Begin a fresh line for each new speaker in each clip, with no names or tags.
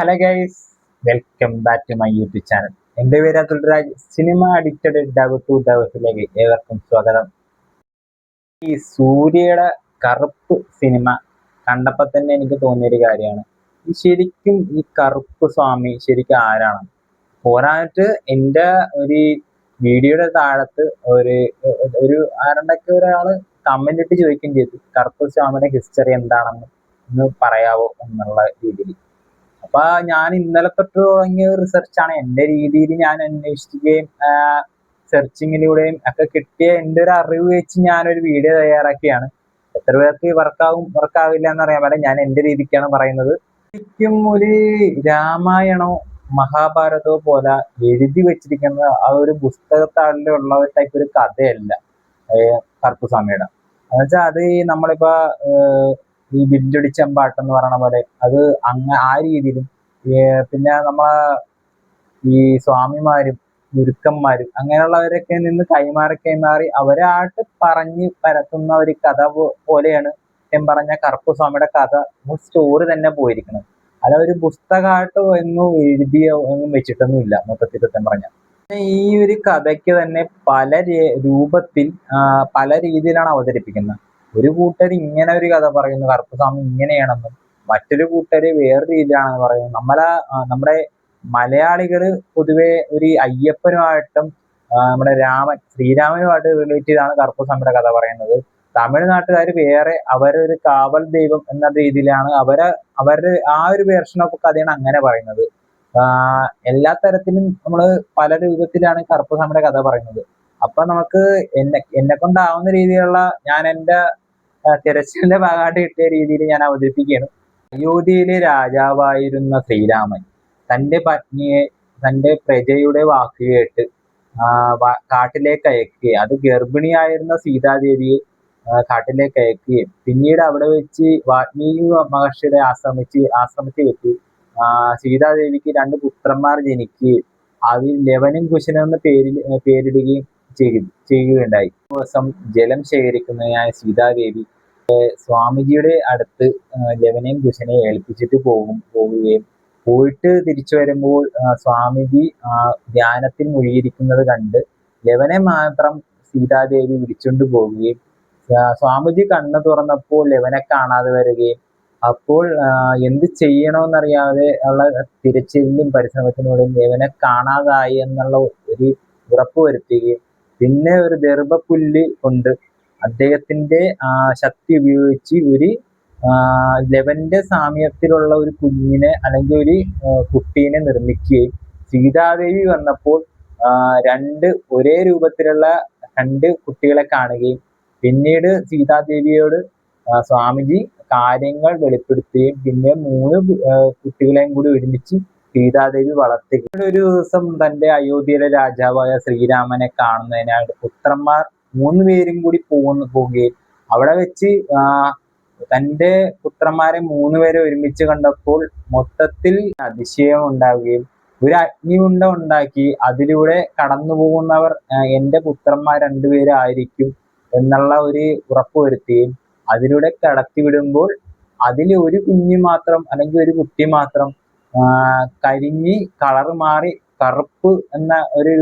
Hello guys, welcome back to my YouTube channel. എൻ്റെ പേര് Atul Raj. Cinema addicted ഡവസിലേക്ക് ഏവർക്കും സ്വാഗതം. ഈ സൂര്യയുടെ കറുപ്പ് സിനിമ കണ്ടപ്പോൾ തന്നെ എനിക്ക് തോന്നിയൊരു കാര്യമാണ്, ഈ ശരിക്കും ഈ കറുപ്പ് സ്വാമി ശരിക്കും ആരാണ്? പോരാഞ്ഞിട്ട് എൻ്റെ ഒരു വീഡിയോയുടെ താഴത്ത് ഒരു ഒരു ആരുണ്ടൊക്കെ ഒരാള് കമന്റ് ഇട്ട് ചോദിക്കുകയും ചെയ്തു, കറുപ്പ് സ്വാമിയുടെ ഹിസ്റ്ററി എന്താണെന്ന് ഒന്ന് പറയാവോ എന്നുള്ള രീതിയിൽ. അപ്പൊ ഞാൻ ഇന്നലെ തൊട്ട് തുടങ്ങിയ റിസർച്ചാണ്. എൻ്റെ രീതിയിൽ ഞാൻ അന്വേഷിക്കുകയും സെർച്ചിങ്ങിലൂടെയും ഒക്കെ കിട്ടിയ എൻ്റെ ഒരു അറിവ് വെച്ച് ഞാനൊരു വീഡിയോ തയ്യാറാക്കിയാണ്. എത്ര പേർക്ക് വർക്കാവില്ല എന്നറിയാൻ പാടില്ല, ഞാൻ എൻ്റെ രീതിക്കാണ് പറയുന്നത്. ശരിക്കും ഒരു രാമായണോ മഹാഭാരതമോ പോലെ എഴുതി വെച്ചിരിക്കുന്ന ആ ഒരു പുസ്തകത്താളിലുള്ള ഒരു ടൈപ്പ് ഒരു കഥയല്ല കറുപ്പുസ്വാമിയുടെ. എന്നുവെച്ചാൽ അത് നമ്മളിപ്പോ ഈ വില്ലൊടിച്ചമ്പാട്ടം എന്ന് പറയണ പോലെ അത് ആ രീതിയിലും, പിന്നെ നമ്മളെ ഈ സ്വാമിമാരും ഗുരുക്കന്മാരും അങ്ങനെയുള്ളവരൊക്കെ നിന്ന് കൈമാറി അവരായിട്ട് പറഞ്ഞ് പരത്തുന്ന ഒരു കഥ പോലെയാണ് ഞാൻ പറഞ്ഞ കറുപ്പുസ്വാമിയുടെ കഥ സ്റ്റോറി തന്നെ പോയിരിക്കുന്നത്. അല്ല ഒരു പുസ്തകമായിട്ട് ഒന്നും എഴുതിയോ ഒന്നും വെച്ചിട്ടൊന്നും ഇല്ല മൊത്തത്തിൽ സത്യം പറഞ്ഞ. ഈ ഒരു കഥയ്ക്ക് തന്നെ പല രൂപത്തിൽ പല രീതിയിലാണ് അവതരിപ്പിക്കുന്നത്. ഒരു കൂട്ടർ ഇങ്ങനെ ഒരു കഥ പറയുന്നു, കറുപ്പുസ്വാമി ഇങ്ങനെയാണെന്നും, മറ്റൊരു കൂട്ടര് വേറെ രീതിയിലാണെന്ന് പറയുന്നു. നമ്മുടെ മലയാളികള് പൊതുവെ ഒരു അയ്യപ്പനുമായിട്ടും നമ്മുടെ ശ്രീരാമനുമായിട്ട് റിലേറ്റ് ചെയ്താണ് കറുപ്പുസ്വാമിയുടെ കഥ പറയുന്നത്. തമിഴ്നാട്ടുകാർ വേറെ അവരൊരു കാവൽ ദൈവം എന്ന രീതിയിലാണ് അവരുടെ ആ ഒരു വേർഷൻ ഓഫ് കഥയാണ് അങ്ങനെ പറയുന്നത്. എല്ലാ തരത്തിലും നമ്മള് പല രൂപത്തിലാണ് കറുപ്പുസ്വാമിയുടെ കഥ പറയുന്നത്. അപ്പൊ നമുക്ക് എന്നെ കൊണ്ടാവുന്ന രീതിയിലുള്ള ഞാൻ എൻ്റെ തിരച്ചിലിന്റെ ഭാഗമായിട്ട് കിട്ടിയ രീതിയിൽ ഞാൻ അവതരിപ്പിക്കുകയാണ്. അയോധ്യയിലെ രാജാവായിരുന്ന ശ്രീരാമൻ തന്റെ പത്നിയെ തന്റെ പ്രജയുടെ വാക്ക് കേട്ട് കാട്ടിലേക്ക് അയക്കുകയും അത് ഗർഭിണിയായിരുന്ന സീതാദേവിയെ കാട്ടിലേക്ക് അയക്കുകയും പിന്നീട് അവിടെ വെച്ച് വാൽമീകി മഹർഷിയുടെ ആശ്രമത്തിൽ വെച്ച് സീതാദേവിക്ക് 2 പുത്രന്മാർ ജനിക്കുകയും അതിൽ ലവനും കുശനും എന്ന പേരിടുകയും ചെയ്യുകയുണ്ടായി. ദിവസം ജലം ശേഖരിക്കുന്നതിനായി സീതാദേവി സ്വാമിജിയുടെ അടുത്ത് ലവനെയും കുശനെയും ഏൽപ്പിച്ചിട്ട് പോവുകയും പോയിട്ട് തിരിച്ചു വരുമ്പോൾ സ്വാമിജി ധ്യാനത്തിൽ മുഴുകിയിരിക്കുന്നത് കണ്ട് ലവനെ മാത്രം സീതാദേവി വിളിച്ചുകൊണ്ട് പോവുകയും സ്വാമിജി കണ്ണു തുറന്നപ്പോൾ ലവനെ കാണാതെ വരികയും അപ്പോൾ എന്ത് ചെയ്യണമെന്നറിയാതെ ഉള്ള തിരച്ചിലിലും പരിശ്രമത്തിലൂടെയും ലവനെ കാണാതായി എന്നുള്ള ഒരു ഉറപ്പ് വരുത്തുകയും പിന്നെ ഒരു ദർഭപ്പുല്ല് കൊണ്ട് അദ്ദേഹത്തിന്റെ ശക്തി ഉപയോഗിച്ച് ഒരു ലവന്റെ സാമ്യത്തിലുള്ള ഒരു കുഞ്ഞിനെ അല്ലെങ്കിൽ ഒരു കുട്ടീനെ നിർമ്മിക്കുകയും സീതാദേവി വന്നപ്പോൾ 2 ഒരേ രൂപത്തിലുള്ള 2 കുട്ടികളെ കാണുകയും പിന്നീട് സീതാദേവിയോട് സ്വാമിജി കാര്യങ്ങൾ വെളിപ്പെടുത്തുകയും പിന്നെ 3 കുട്ടികളെയും കൂടി ഒരുമിച്ച് സീതാദേവി വളർത്തുകയും ഒരു ദിവസം തന്റെ അയോധ്യയിലെ രാജാവായ ശ്രീരാമനെ കാണുന്നതിനായിട്ട് പുത്രന്മാർ 3 പേരും കൂടി പോവുകയും അവിടെ വെച്ച് തന്റെ പുത്രന്മാരെ 3 പേരെ ഒരുമിച്ച് കണ്ടപ്പോൾ മൊത്തത്തിൽ അതിശയം ഉണ്ടാവുകയും ഒരു അഗ്നികുണ്ഡം ഉണ്ടാക്കി അതിലൂടെ കടന്നു പോകുന്നവർ എൻ്റെ പുത്രന്മാർ 2 പേരായിരിക്കും എന്നുള്ള ഒരു ഉറപ്പ് വരുത്തുകയും അതിലൂടെ കടത്തിവിടുമ്പോൾ അതിൽ ഒരു കുഞ്ഞ് മാത്രം അല്ലെങ്കിൽ ഒരു കുട്ടി മാത്രം കരിഞ്ഞ് കളറ് മാറി കറുപ്പ് എന്ന ഒരു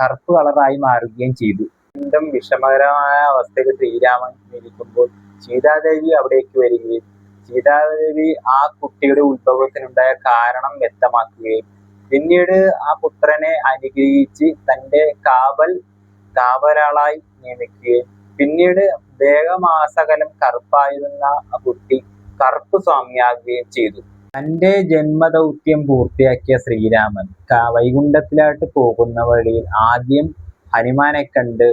കറുപ്പ് കളറായി മാറുകയും ചെയ്തു. വീണ്ടും വിഷമകരമായ അവസ്ഥയിൽ ശ്രീരാമൻ ഇരിക്കുമ്പോൾ സീതാദേവി അവിടേക്ക് വരികയും സീതാദേവി ആ കുട്ടിയുടെ ഉത്ഭവത്തിനുണ്ടായ കാരണം വ്യക്തമാക്കുകയും പിന്നീട് ആ പുത്രനെ അനുഗ്രഹിച്ച് തന്റെ കാവലാളായി നിയമിക്കുകയും പിന്നീട് ദേഹമാസകലം കറുപ്പായിരുന്ന ആ കുട്ടി കറുപ്പുസ്വാമിയാകുകയും ചെയ്തു. തന്റെ ജന്മദൗത്യം പൂർത്തിയാക്കിയ ശ്രീരാമൻ വൈകുണ്ഠത്തിലായിട്ട് പോകുന്ന വഴിയിൽ ആദ്യം ഹനുമാനെ കണ്ട്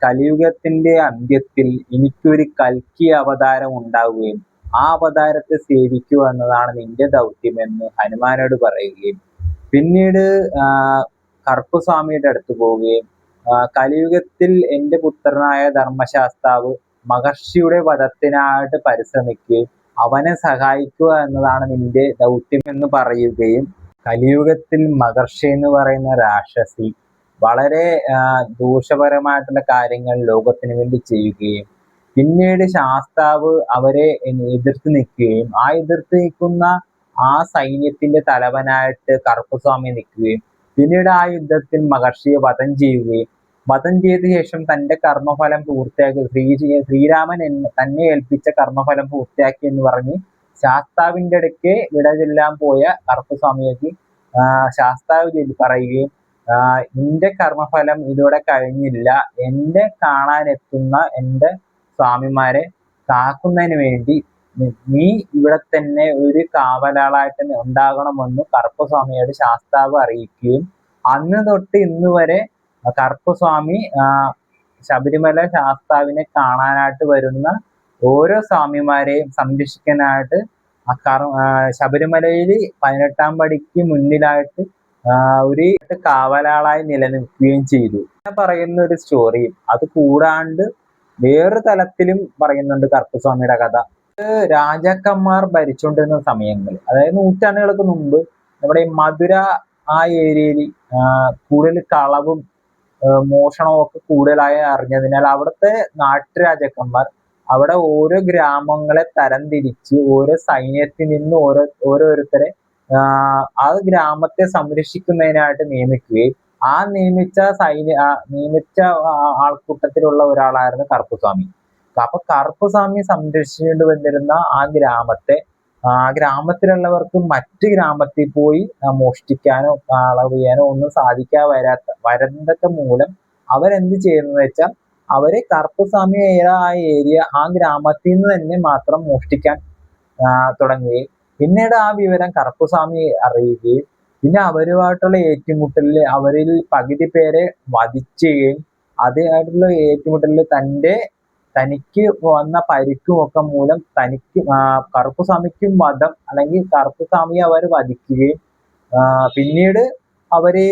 കലിയുഗത്തിന്റെ അന്ത്യത്തിൽ എനിക്കൊരു കൽക്കി അവതാരം ഉണ്ടാവുകയും ആ അവതാരത്തെ സേവിക്കുക എന്നതാണ് നിന്റെ ദൗത്യമെന്ന് ഹനുമാനോട് പറയുകയും പിന്നീട് കറുപ്പുസ്വാമിയുടെ അടുത്ത് പോവുകയും കലിയുഗത്തിൽ എൻ്റെ പുത്രനായ ധർമ്മശാസ്താവ് മഹർഷിയുടെ വധത്തിനായിട്ട് പരിശ്രമിക്കുകയും അവനെ സഹായിക്കുക എന്നതാണ് നിന്റെ ദൗത്യം എന്ന് പറയുകയും കലിയുഗത്തിൽ മഹർഷി എന്ന് പറയുന്ന രാക്ഷസി വളരെ ദോഷപരമായിട്ടുള്ള കാര്യങ്ങൾ ലോകത്തിന് വേണ്ടി ചെയ്യുകയും പിന്നീട് ശാസ്താവ് അവരെ എതിർത്ത് നിൽക്കുകയും ആ എതിർത്ത് നിൽക്കുന്ന ആ സൈന്യത്തിന്റെ തലവനായിട്ട് കറുപ്പസ്വാമി നിൽക്കുകയും പിന്നീട് ആ യുദ്ധത്തിൽ മഹർഷിയെ വധം ചെയ്യുകയും വധം ചെയ്ത ശേഷം തന്റെ കർമ്മഫലം പൂർത്തിയാക്കി ശ്രീരാമൻ തന്നെ ഏൽപ്പിച്ച കർമ്മഫലം പൂർത്തിയാക്കി എന്ന് പറഞ്ഞ് ശാസ്താവിന്റെ അടുക്ക് വിട ചൊല്ലാൻ പോയ കറുപ്പസ്വാമിക്ക് ശാസ്താവ് പറയുകയും നിന്റെ കർമ്മഫലം ഇതോടെ കഴിഞ്ഞില്ല, എന്നെ കാണാനെത്തുന്ന എൻ്റെ സ്വാമിമാരെ കാക്കുന്നതിന് വേണ്ടി നീ ഇവിടെ തന്നെ ഒരു കാവലാളായിട്ട് ഉണ്ടാകണമെന്ന് കറുപ്പസ്വാമിയോട് ശാസ്താവ് അറിയിക്കുകയും അന്ന് തൊട്ട് ഇന്ന് വരെ കറുപ്പസ്വാമി ശബരിമല ശാസ്താവിനെ കാണാനായിട്ട് വരുന്ന ഓരോ സ്വാമിമാരെയും സംരക്ഷിക്കാനായിട്ട് ശബരിമലയിൽ 18-ാം പടിക്ക് മുന്നിലായിട്ട് ഒരു കാവലാളായി നിലനിൽക്കുകയും ചെയ്തു. പറയുന്ന ഒരു സ്റ്റോറിയും അത് കൂടാണ്ട് വേറൊരു തലത്തിലും പറയുന്നുണ്ട് കറുപ്പസ്വാമിയുടെ കഥ. രാജാക്കന്മാർ ഭരിച്ചുകൊണ്ടിരുന്ന സമയങ്ങൾ, അതായത് നൂറ്റാണ്ടുകൾക്ക് മുമ്പ് നമ്മുടെ ഈ മധുര ആ ഏരിയയിൽ കൂടുതൽ കളവും മോഷണവും ഒക്കെ കൂടുതലായി അറിഞ്ഞതിനാൽ അവിടുത്തെ നാട്ടുരാജാക്കന്മാർ അവിടെ ഓരോ ഗ്രാമങ്ങളെ തരംതിരിച്ച് ഓരോ സൈന്യത്തിൽ നിന്ന് ഓരോരുത്തരെ ആ ഗ്രാമത്തെ സംരക്ഷിക്കുന്നതിനായിട്ട് നിയമിക്കുകയും ആ നിയമിച്ച ആൾക്കൂട്ടത്തിലുള്ള ഒരാളായിരുന്നു കറുപ്പസ്വാമി. അപ്പൊ കറുപ്പസ്വാമി സംരക്ഷിച്ചുകൊണ്ട് വന്നിരുന്ന ആ ഗ്രാമത്തിലുള്ളവർക്ക് മറ്റ് ഗ്രാമത്തിൽ പോയി മോഷ്ടിക്കാനോ കളവ് ചെയ്യാനോ ഒന്നും വരാത്തതൊക്കെ മൂലം അവരെന്ത് ചെയ്യുന്നത് വെച്ചാൽ അവര് കറുപ്പസ്വാമിയുടെ ആ ഏരിയ ആ ഗ്രാമത്തിൽ നിന്ന് തന്നെ മാത്രം മോഷ്ടിക്കാൻ തുടങ്ങുകയും പിന്നീട് ആ വിവരം കറുപ്പസ്വാമി അറിയുകയും പിന്നെ അവരുമായിട്ടുള്ള ഏറ്റുമുട്ടലിൽ അവരിൽ പകുതി പേരെ വധിക്കുകയും അതായിട്ടുള്ള ഏറ്റുമുട്ടലിൽ തനിക്ക് വന്ന പരിക്കും ഒക്കെ മൂലം കറുപ്പസ്വാമിക്കും വധം അല്ലെങ്കിൽ കറുപ്പസ്വാമിയെ അവർ വധിക്കുകയും പിന്നീട് അവര്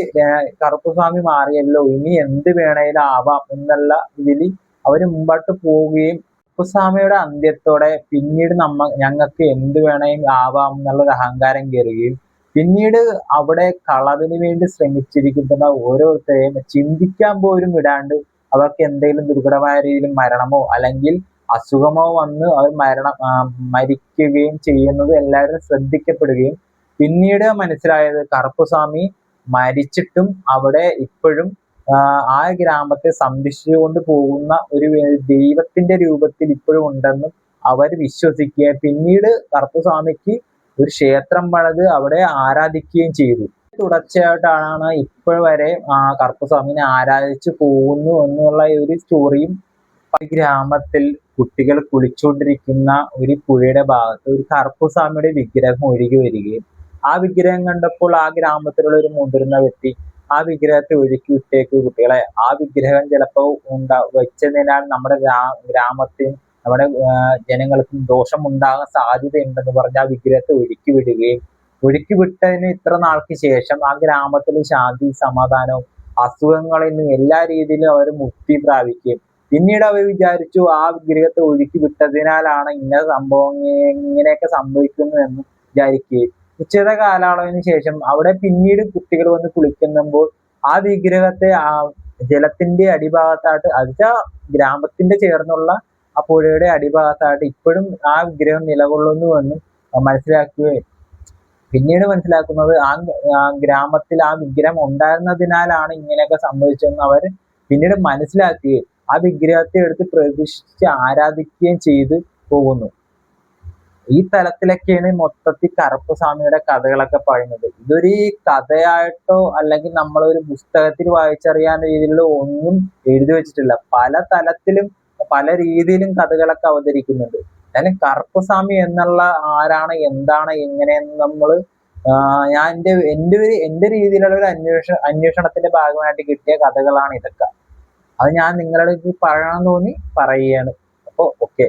കറുപ്പസ്വാമി മാറിയല്ലോ, ഇനി എന്ത് വേണേലും ആവാം എന്നുള്ള ഇതിൽ അവര് മുമ്പോട്ട് പോവുകയും കറുപ്പസ്വാമിയുടെ അന്ത്യത്തോടെ പിന്നീട് ഞങ്ങൾക്ക് എന്ത് വേണേലും ആവാം എന്നുള്ളൊരു അഹങ്കാരം കയറുകയും പിന്നീട് അവിടെ കളവിന് വേണ്ടി ശ്രമിച്ചിരിക്കുന്ന ഓരോരുത്തരെയും ചിന്തിക്കാൻ പോലും വിടാണ്ട് അവർക്ക് എന്തെങ്കിലും ദുർഘടമായ രീതിയിൽ മരണമോ അല്ലെങ്കിൽ അസുഖമോ വന്ന് അവർ മരിക്കുകയും ചെയ്യുന്നത് എല്ലാവരും ശ്രദ്ധിക്കപ്പെടുകയും പിന്നീട് മനസ്സിലായത് കറുപ്പസ്വാമി മരിച്ചിട്ടും അവിടെ ഇപ്പോഴും ആ ഗ്രാമത്തെ സംരക്ഷിച്ചുകൊണ്ട് പോകുന്ന ഒരു ദൈവത്തിന്റെ രൂപത്തിൽ ഇപ്പോഴും ഉണ്ടെന്നും അവർ വിശ്വസിക്കുക. പിന്നീട് കറുപ്പസ്വാമിക്ക് ഒരു ക്ഷേത്രം പണിത് അവിടെ ആരാധിക്കുകയും ചെയ്തു. തുടർച്ചയായിട്ടാണ് ഇപ്പോൾ വരെ കറുപ്പസ്വാമിനെ ആരാധിച്ചു പോകുന്നു എന്നുള്ള ഒരു സ്റ്റോറിയും. ഗ്രാമത്തിൽ കുട്ടികൾ കുളിച്ചുകൊണ്ടിരിക്കുന്ന ഒരു പുഴയുടെ ഭാഗത്ത് ഒരു കറുപ്പസ്വാമിയുടെ വിഗ്രഹം ഒഴുകി വരികയും ആ വിഗ്രഹം കണ്ടപ്പോൾ ആ ഗ്രാമത്തിലുള്ള ഒരു മുതിർന്ന വ്യക്തി ആ വിഗ്രഹത്തെ ഒഴുക്കി വിട്ടേക്ക് കുട്ടികളെ, ആ വിഗ്രഹം ചിലപ്പോൾ വെച്ചതിനാൽ നമ്മുടെ ഗ്രാമത്തിൽ നമ്മുടെ ജനങ്ങൾക്കും ദോഷമുണ്ടാകാൻ സാധ്യതയുണ്ടെന്ന് പറഞ്ഞ് ആ വിഗ്രഹത്തെ ഒഴുക്കി വിട്ടതിന് ഇത്ര നാൾക്ക് ശേഷം ആ ഗ്രാമത്തിൽ ശാന്തി സമാധാനവും അസുഖങ്ങളിൽ നിന്നും എല്ലാ രീതിയിലും അവർ മുക്തി പ്രാപിക്കുകയും പിന്നീട് അവർ വിചാരിച്ചു ആ വിഗ്രഹത്തെ ഒഴുക്കി വിട്ടതിനാലാണ് ഇങ്ങനെയൊക്കെ സംഭവിക്കുന്നു എന്ന് വിചാരിക്കുകയും നിശ്ചിത കാലയളവിന് ശേഷം അവിടെ പിന്നീട് കുട്ടികൾ വന്ന് കുളിക്കുമ്പോൾ ആ വിഗ്രഹത്തെ ജലത്തിന്റെ അടിഭാഗത്തായിട്ട് അതിന്റെ ഗ്രാമത്തിന്റെ ചേർന്നുള്ള ആ പുഴയുടെ അടിഭാഗത്തായിട്ട് ഇപ്പോഴും ആ വിഗ്രഹം നിലകൊള്ളുന്നുവെന്നും മനസ്സിലാക്കുകയും പിന്നീട് മനസ്സിലാക്കുന്നത് ആ ഗ്രാമത്തിൽ ആ വിഗ്രഹം ഉണ്ടായിരുന്നതിനാലാണ് ഇങ്ങനെയൊക്കെ സംഭവിച്ചതെന്ന് അവർ പിന്നീട് മനസ്സിലാക്കുകയും ആ വിഗ്രഹത്തെ എടുത്ത് പ്രതിഷ്ഠിച്ച് ആരാധിക്കുകയും ചെയ്ത് പോകുന്നു. ഈ തലത്തിലൊക്കെയാണ് മൊത്തത്തിൽ കറുപ്പസ്വാമിയുടെ കഥകളൊക്കെ പറയുന്നത്. ഇതൊരു കഥയായിട്ടോ അല്ലെങ്കിൽ നമ്മളൊരു പുസ്തകത്തിൽ വായിച്ചറിയാൻ രീതിയിലുള്ള ഒന്നും എഴുതി വെച്ചിട്ടില്ല. പല തലത്തിലും പല രീതിയിലും കഥകളൊക്കെ അവതരിക്കുന്നുണ്ട്. എന്നാലും കറുപ്പസ്വാമി എന്നുള്ള ആരാണ്, എന്താണ്, എങ്ങനെയെന്ന് ഞാൻ എൻ്റെ രീതിയിലുള്ള ഒരു അന്വേഷണത്തിന്റെ ഭാഗമായിട്ട് കിട്ടിയ കഥകളാണ് ഇതൊക്കെ. അത് ഞാൻ നിങ്ങളുടെ പറയണമെന്ന് തോന്നി പറയുകയാണ്. അപ്പോൾ ഓക്കെ.